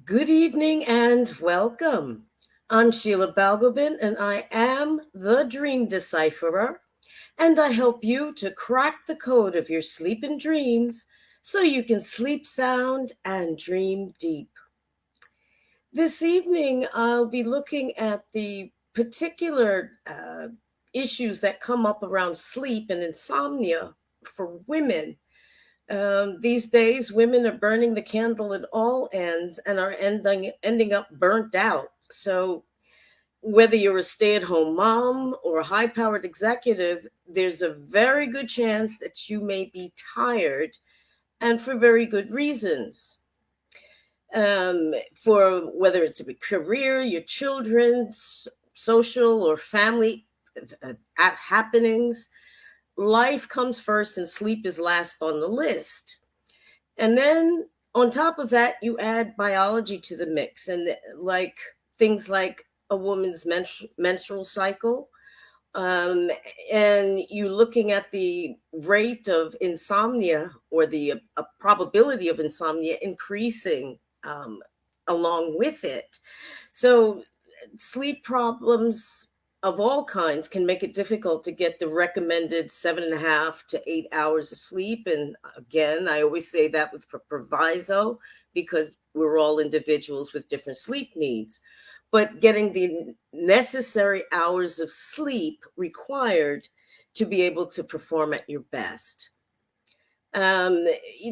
Good evening and welcome. I'm Sheila Balgobin and I am the Dream Decipherer, and I help you to crack the code of your sleep and dreams so you can sleep sound and dream deep. This evening, I'll be looking at the particular issues that come up around sleep and insomnia for women. These days, women are burning the candle at all ends and are ending up burnt out. So, whether you're a stay-at-home mom or a high-powered executive, there's a very good chance that you may be tired, and for very good reasons. For whether it's a career, your children's social or family happenings, life comes first and sleep is last on the list. And then on top of that, you add biology to the mix, and like things like a woman's menstrual cycle, um, and you looking at the rate of insomnia or the probability of insomnia increasing um, along with it. So sleep problems of all kinds can make it difficult to get the recommended 7.5 to 8 hours of sleep. And again, I always say that with proviso because we're all individuals with different sleep needs. But getting the necessary hours of sleep required to be able to perform at your best. Um,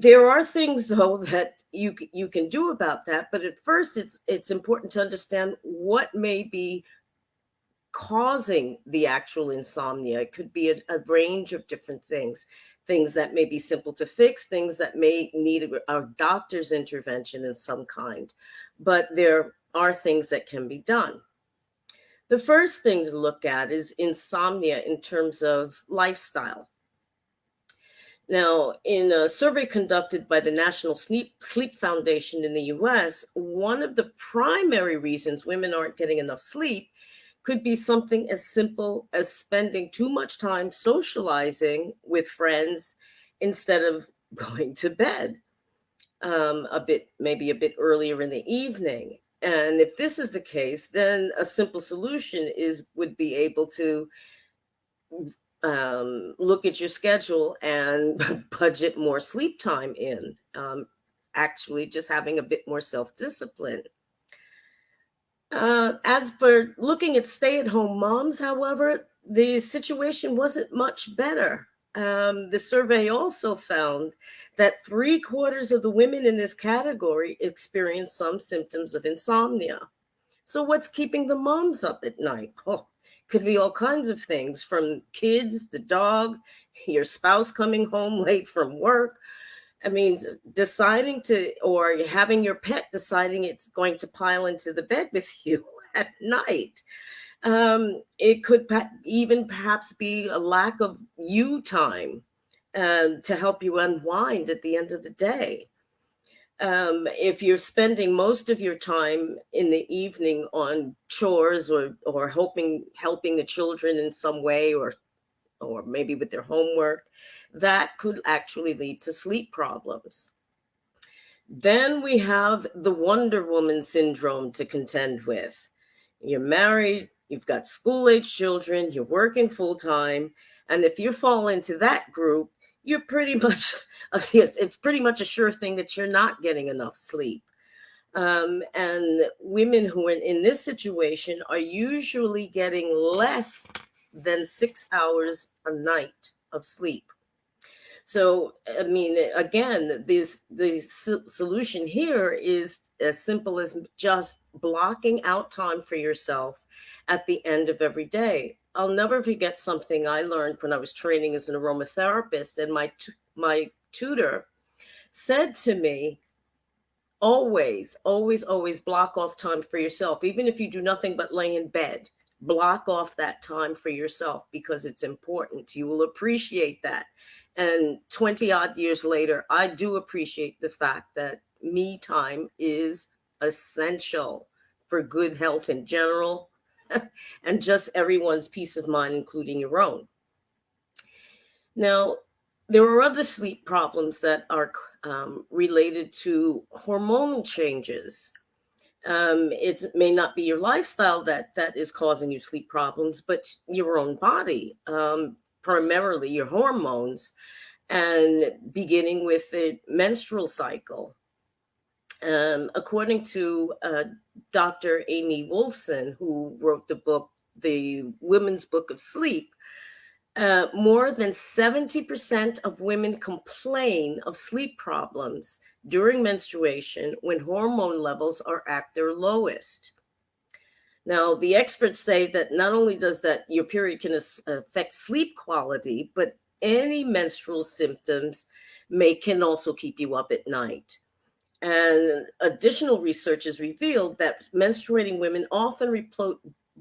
there are things though that you can do about that, but at first it's important to understand what may be causing the actual insomnia. It could be a range of different things that may be simple to fix, things that may need a doctor's intervention in some kind, but there are things that can be done. The first thing to look at is insomnia in terms of lifestyle. Now, in a survey conducted by the National Sleep Foundation in the US, one of the primary reasons women aren't getting enough sleep could be something as simple as spending too much time socializing with friends instead of going to bed maybe a bit earlier in the evening. And if this is the case, then a simple solution would be able to look at your schedule and budget more sleep time in. Actually, just having a bit more self discipline. As for looking at stay at home moms, however, the situation wasn't much better. The survey also found that three-quarters of the women in this category experienced some symptoms of insomnia. So, what's keeping the moms up at night? Oh, could be all kinds of things from kids, the dog, your spouse coming home late from work. I mean, deciding to, or having your pet deciding it's going to pile into the bed with you at night. It could even perhaps be a lack of you time to help you unwind at the end of the day. If you're spending most of your time in the evening on chores or helping the children in some way or maybe with their homework, that could actually lead to sleep problems. Then we have the Wonder Woman syndrome to contend with. You're married, you've got school age children, you're working full time, and if you fall into that group, you're pretty much it's pretty much a sure thing that you're not getting enough sleep. And women who are in this situation are usually getting less than 6 hours a night of sleep. So, I mean, again, the solution here is as simple as just blocking out time for yourself at the end of every day. I'll never forget something I learned when I was training as an aromatherapist, and my tutor said to me, always, always, always block off time for yourself. Even if you do nothing but lay in bed, block off that time for yourself because it's important. You will appreciate that. And 20 odd years later, I do appreciate the fact that me time is essential for good health in general and just everyone's peace of mind, including your own. Now, there are other sleep problems that are related to hormonal changes. It may not be your lifestyle that is causing you sleep problems, but your own body, primarily your hormones, and beginning with the menstrual cycle. According to Dr. Amy Wolfson, who wrote the book, The Women's Book of Sleep, more than 70% of women complain of sleep problems during menstruation when hormone levels are at their lowest. Now, the experts say that not only does that your period can affect sleep quality, but any menstrual symptoms can also keep you up at night. And additional research has revealed that menstruating women often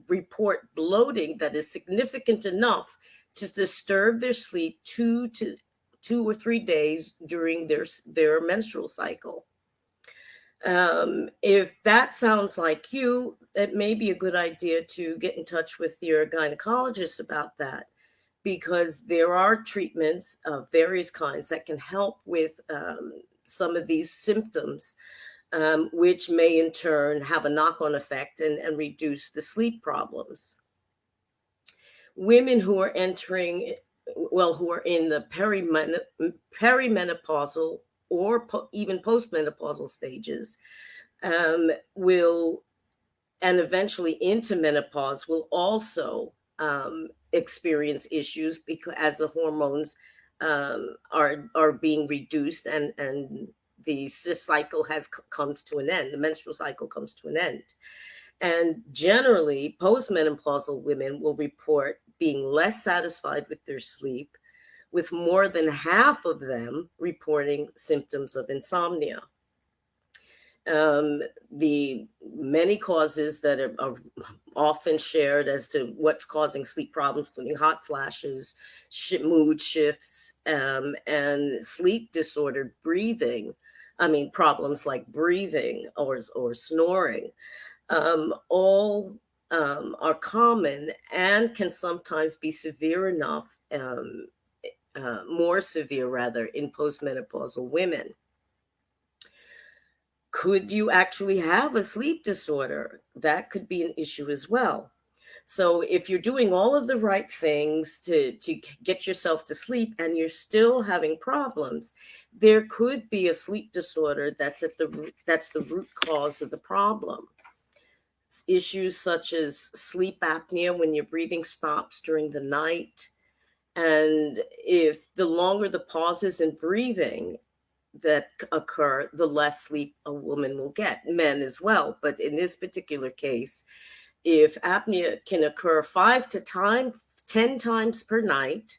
report bloating that is significant enough to disturb their sleep 2 or 3 days during their menstrual cycle. If that sounds like you, it may be a good idea to get in touch with your gynecologist about that, because there are treatments of various kinds that can help with some of these symptoms, which may in turn have a knock-on effect and reduce the sleep problems. Women who are who are in the perimenopausal or even postmenopausal stages, will, and eventually into menopause, will also experience issues because as the hormones are being reduced, and the cycle comes to an end. The menstrual cycle comes to an end. And generally, postmenopausal women will report being less satisfied with their sleep, with more than half of them reporting symptoms of insomnia. The many causes that are often shared as to what's causing sleep problems, including hot flashes, mood shifts, and sleep disordered breathing. I mean, problems like breathing or snoring, all are common and can sometimes be severe enough, more severe rather, in postmenopausal women. Could you actually have a sleep disorder? That could be an issue as well. So if you're doing all of the right things to get yourself to sleep and you're still having problems, there could be a sleep disorder that's the root cause of the problem. Issues such as sleep apnea, when your breathing stops during the night, and if the longer the pauses in breathing that occur, the less sleep a woman will get, men as well. But in this particular case, if apnea can occur 10 times per night,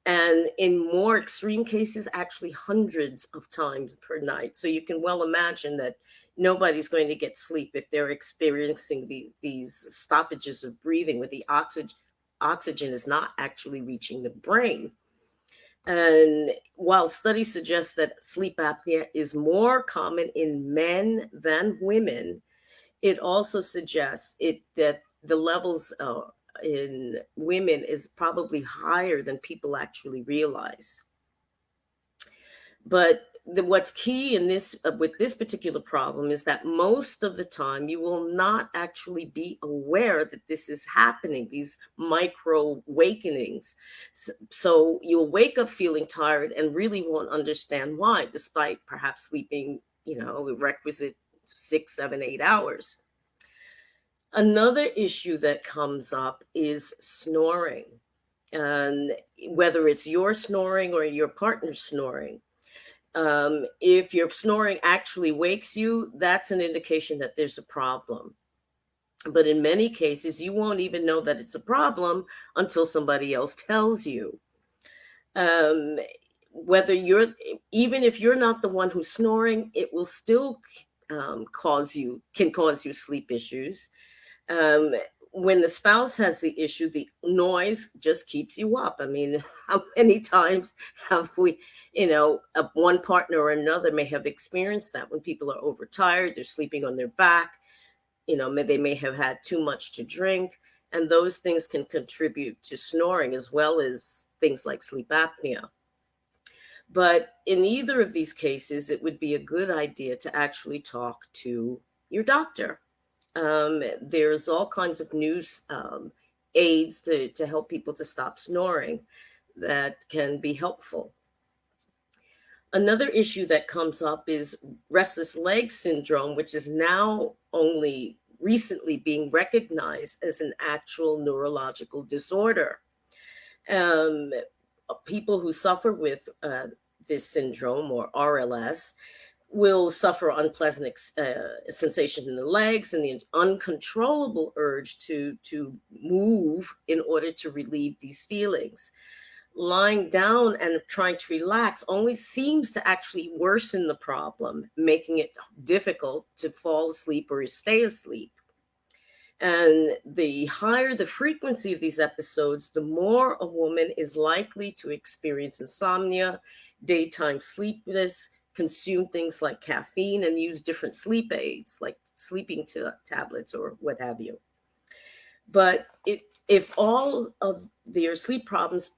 and in more extreme cases, actually hundreds of times per night. So you can well imagine that nobody's going to get sleep if they're experiencing these stoppages of breathing where the oxygen is not actually reaching the brain. And while studies suggest that sleep apnea is more common in men than women, it also suggests that the levels in women is probably higher than people actually realize. But what's key in this with this particular problem is that most of the time you will not actually be aware that this is happening, these micro awakenings. So you'll wake up feeling tired and really won't understand why, despite perhaps sleeping, the requisite 6, 7, 8 hours. Another issue that comes up is snoring, and whether it's your snoring or your partner's snoring. If your snoring actually wakes you, that's an indication that there's a problem. But in many cases, you won't even know that it's a problem until somebody else tells you. Um, whether even if you're not the one who's snoring, it will still can cause you sleep issues. Um, when the spouse has the issue, the noise just keeps you up. I mean, how many times have we, one partner or another may have experienced that when people are overtired, they're sleeping on their back, they may have had too much to drink, and those things can contribute to snoring as well as things like sleep apnea. But in either of these cases, it would be a good idea to actually talk to your doctor. There's all kinds of news aids to help people to stop snoring that can be helpful. Another issue that comes up is restless leg syndrome, which is now only recently being recognized as an actual neurological disorder. Um, People who suffer with this syndrome, or RLS, will suffer unpleasant sensation in the legs and the uncontrollable urge to move in order to relieve these feelings. Lying down and trying to relax only seems to actually worsen the problem, making it difficult to fall asleep or stay asleep. And the higher the frequency of these episodes, the more a woman is likely to experience insomnia, daytime sleepiness, consume things like caffeine, and use different sleep aids like sleeping tablets or what have you. But if all of your sleep problems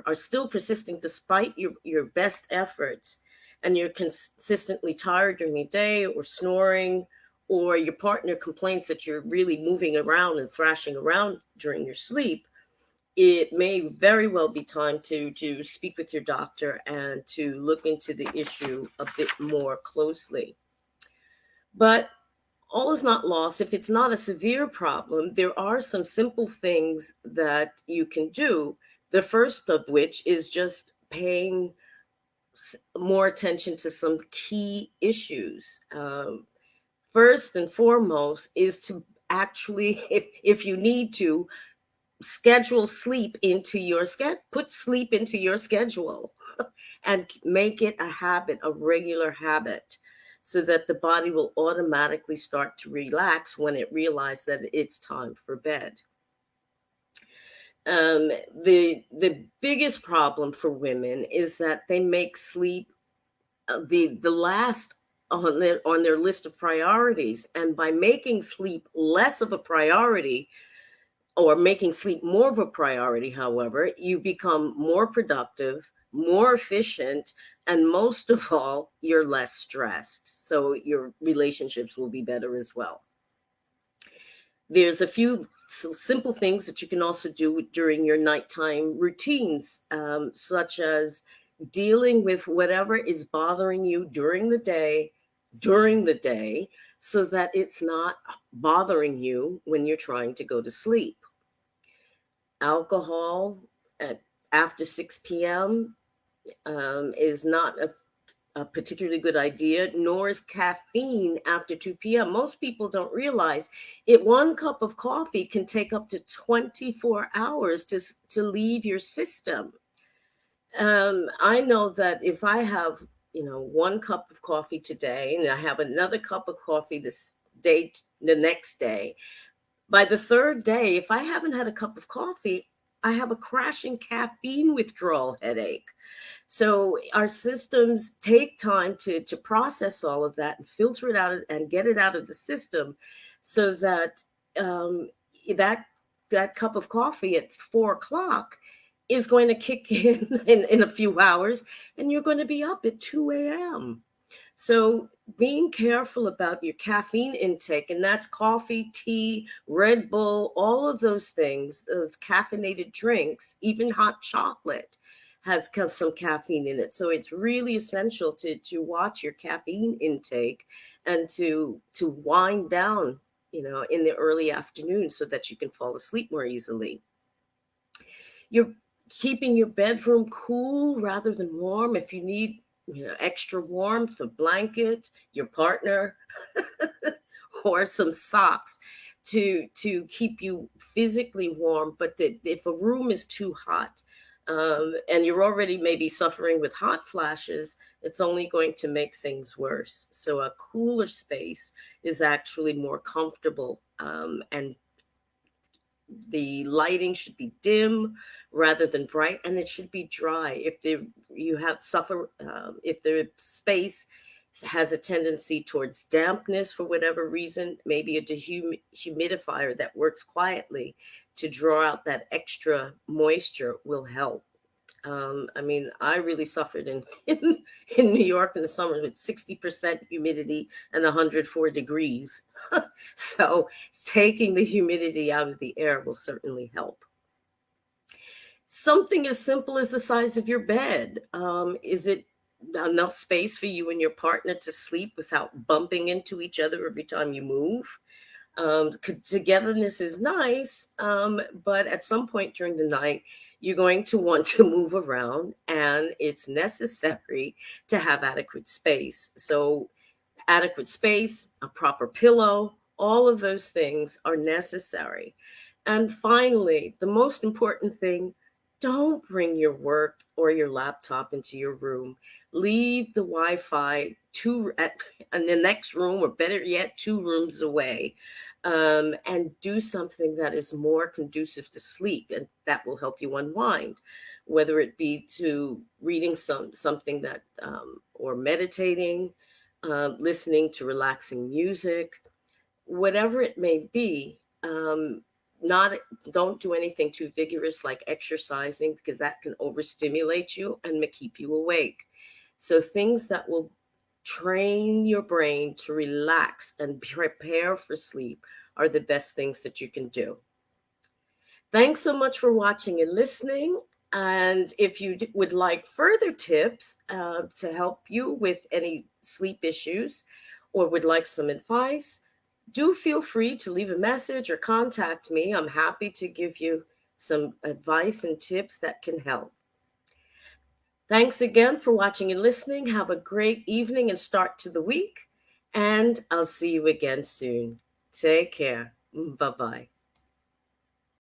are still persisting despite your best efforts, and you're consistently tired during the day or snoring, or your partner complains that you're really moving around and thrashing around during your sleep, it may very well be time to speak with your doctor and to look into the issue a bit more closely. But all is not lost. If it's not a severe problem, there are some simple things that you can do. The first of which is just paying more attention to some key issues. First and foremost is to actually, if you need to, schedule sleep into your put sleep into your schedule and make it a habit, a regular habit, so that the body will automatically start to relax when it realizes that it's time for bed. The biggest problem for women is that they make sleep the last on their list of priorities, and by making sleep less of a priority, or making sleep more of a priority, however, you become more productive, more efficient, and most of all, you're less stressed. So your relationships will be better as well. There's a few simple things that you can also do during your nighttime routines, such as dealing with whatever is bothering you during the day, so that it's not bothering you when you're trying to go to sleep. Alcohol at after 6 p.m. Is not a particularly good idea, nor is caffeine after 2 p.m. Most people don't realize one cup of coffee can take up to 24 hours to leave your system. I know that if I have, one cup of coffee today, and I have another cup of coffee the next day, by the third day, if I haven't had a cup of coffee, I have a crashing caffeine withdrawal headache. So our systems take time to process all of that and filter it out and get it out of the system, so that that that cup of coffee at 4 o'clock is going to kick in a few hours, and you're going to be up at 2 a.m. So being careful about your caffeine intake, and that's coffee, tea, Red Bull, all of those things, those caffeinated drinks, even hot chocolate has some caffeine in it. So it's really essential to watch your caffeine intake and to wind down, in the early afternoon, so that you can fall asleep more easily. You're keeping your bedroom cool rather than warm. If you need extra warmth, a blanket, your partner, or some socks to keep you physically warm. But if a room is too hot, and you're already maybe suffering with hot flashes, it's only going to make things worse. So a cooler space is actually more comfortable, and the lighting should be dim rather than bright, and it should be dry. If the space has a tendency towards dampness for whatever reason, maybe a dehumidifier that works quietly to draw out that extra moisture will help. I mean, I really suffered in New York in the summer with 60% humidity and 104 degrees. So taking the humidity out of the air will certainly help. Something as simple as the size of your bed. Is it enough space for you and your partner to sleep without bumping into each other every time you move? Togetherness is nice, but at some point during the night, you're going to want to move around, and it's necessary to have adequate space. So, adequate space, a proper pillow, all of those things are necessary. And finally, the most important thing, don't bring your work or your laptop into your room. Leave the Wi-Fi in the next room, or better yet, 2 rooms away, and do something that is more conducive to sleep, and that will help you unwind, whether it be to reading something that or meditating, listening to relaxing music, whatever it may be. Not Don't do anything too vigorous like exercising, because that can overstimulate you and keep you awake. So things that will train your brain to relax and prepare for sleep are the best things that you can do. Thanks so much for watching and listening. And if you would like further tips to help you with any sleep issues, or would like some advice, do feel free to leave a message or contact me. I'm happy to give you some advice and tips that can help. Thanks again for watching and listening. Have a great evening and start to the week. And I'll see you again soon. Take care. Bye bye.